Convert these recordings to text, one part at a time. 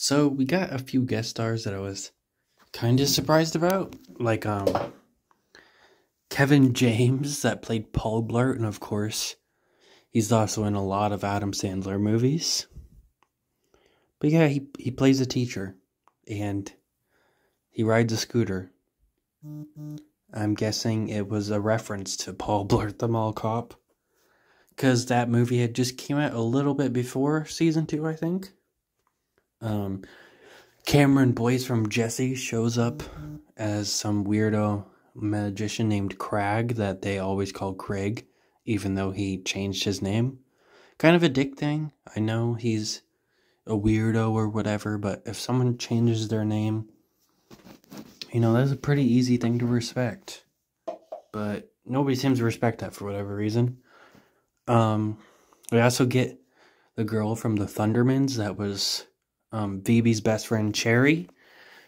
So we got a few guest stars that I was kind of surprised about, like Kevin James that played Paul Blart, and of course, he's also in a lot of Adam Sandler movies. But yeah, he plays a teacher, and he rides a scooter. I'm guessing it was a reference to Paul Blart the Mall Cop, because that movie had just came out a little bit before season 2, I think. Cameron Boyce from Jesse shows up as some weirdo magician named Crag that they always call Craig, even though he changed his name. Kind of a dick thing. I know he's a weirdo or whatever, but if someone changes their name, that's a pretty easy thing to respect. But nobody seems to respect that for whatever reason. We also get the girl from the Thundermans that was Phoebe's best friend, Cherry.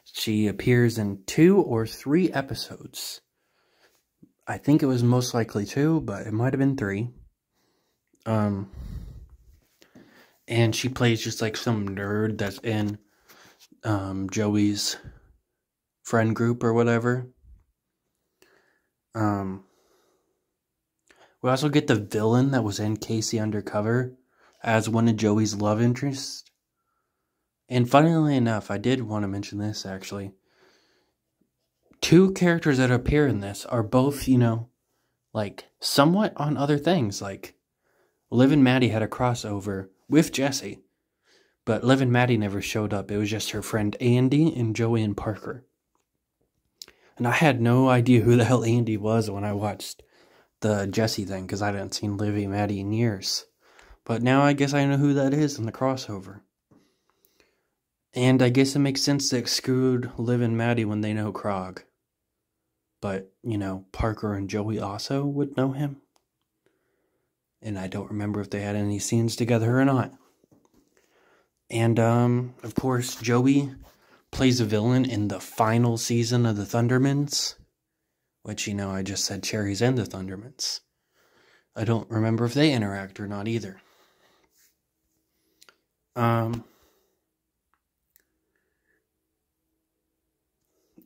She appears in 2 or 3 episodes. I think it was most likely 2, but it might have been 3. And she plays just like some nerd that's in Joey's friend group or whatever. We also get the villain that was in Casey Undercover as one of Joey's love interests. And funnily enough, I did want to mention this, actually. 2 characters that appear in this are both, somewhat on other things. Like, Liv and Maddie had a crossover with Jesse, but Liv and Maddie never showed up. It was just her friend Andy and Joey and Parker. And I had no idea who the hell Andy was when I watched the Jesse thing, because I hadn't seen Liv and Maddie in years. But now I guess I know who that is in the crossover. And I guess it makes sense to exclude Liv and Maddie when they know Krog. But, Parker and Joey also would know him. And I don't remember if they had any scenes together or not. And, of course, Joey plays a villain in the final season of the Thundermans. Which, I just said Cherry's in the Thundermans. I don't remember if they interact or not either.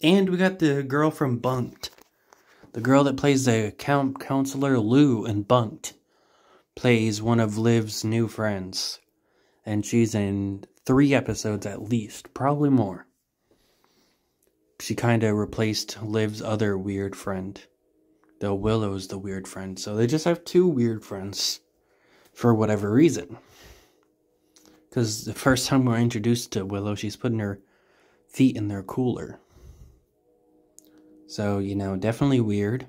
And we got the girl from Bunked. The girl that plays the counselor Lou in Bunked plays one of Liv's new friends. And she's in 3 episodes at least, probably more. She kind of replaced Liv's other weird friend. Though Willow's the weird friend. So they just have 2 weird friends. For whatever reason. Because the first time we're introduced to Willow, she's putting her feet in their cooler. So, definitely weird.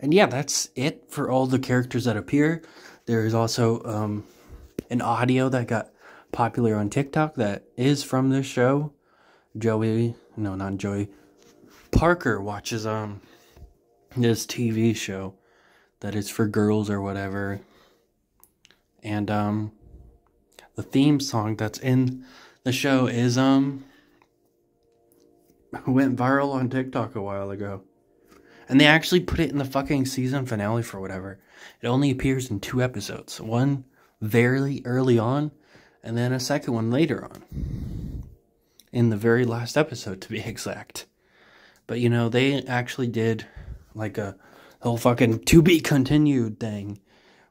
And yeah, that's it for all the characters that appear. There's also an audio that got popular on TikTok that is from this show. Parker watches this TV show that is for girls or whatever. And the theme song that's in the show is went viral on TikTok a while ago. And they actually put it in the fucking season finale for whatever. It only appears in 2 episodes. One very early on, and then a second one later on. In the very last episode, to be exact. But, they actually did, like, a whole fucking to be continued thing.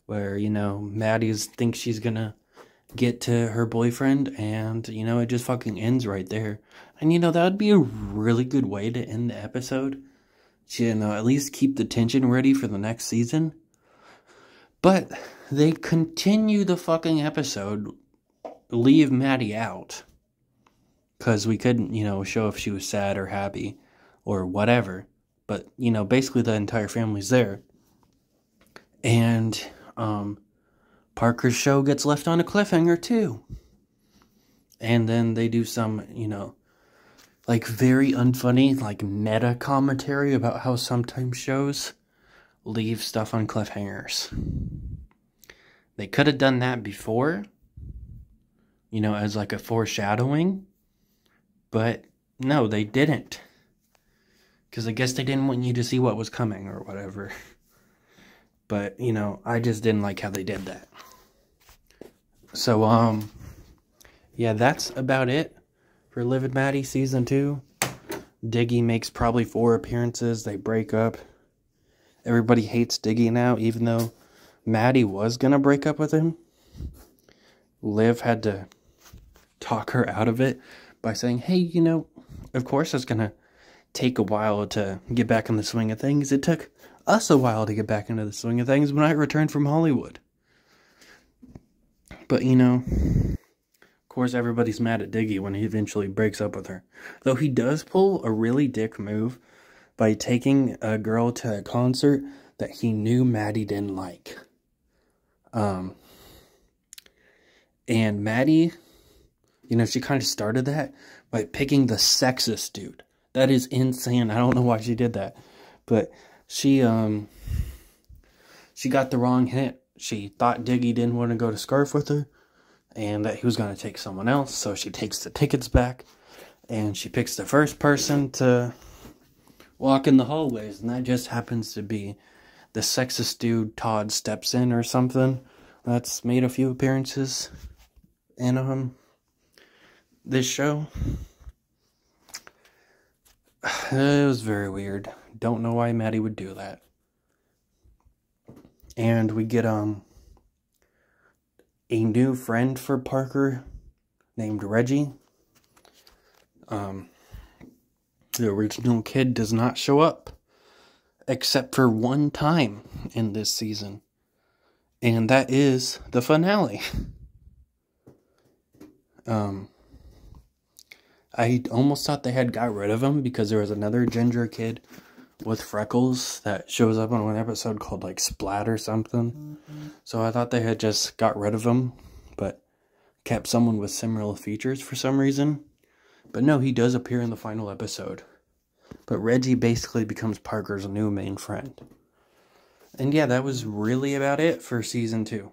Where, Maddie thinks she's gonna get to her boyfriend, and, it just fucking ends right there. And, that would be a really good way to end the episode. At least keep the tension ready for the next season. But they continue the fucking episode, leave Maddie out. Because we couldn't, show if she was sad or happy or whatever. But, basically the entire family's there. And, Parker's show gets left on a cliffhanger too. And then they do some, very unfunny, meta commentary about how sometimes shows leave stuff on cliffhangers. They could have done that before, as a foreshadowing. But no, they didn't. Because I guess they didn't want you to see what was coming or whatever. But, I just didn't like how they did that. So, yeah, that's about it for Liv and Maddie Season 2. Diggy makes probably 4 appearances. They break up. Everybody hates Diggy now, even though Maddie was going to break up with him. Liv had to talk her out of it by saying, hey, you know, of course it's going to take a while to get back in the swing of things. It took us a while to get back into the swing of things when I returned from Hollywood. But, you know, of course everybody's mad at Diggy when he eventually breaks up with her. Though he does pull a really dick move by taking a girl to a concert that he knew Maddie didn't like. And Maddie, you know, she kind of started that by picking the sexist dude. That is insane. I don't know why she did that. But she got the wrong hint. She thought Diggy didn't want to go to Scarf with her, and that he was going to take someone else, so she takes the tickets back, and she picks the first person to walk in the hallways, and that just happens to be the sexist dude Todd Steps In or something that's made a few appearances in this show. It was very weird. Don't know why Maddie would do that. And we get a new friend for Parker named Reggie. The original kid does not show up except for one time in this season, and that is the finale. I almost thought they had got rid of him because there was another ginger kid with freckles that shows up on one episode called like Splat or something. So I thought they had just got rid of him, but kept someone with similar features for some reason. But no, he does appear in the final episode. But Reggie basically becomes Parker's new main friend. And yeah, that was really about it for season 2.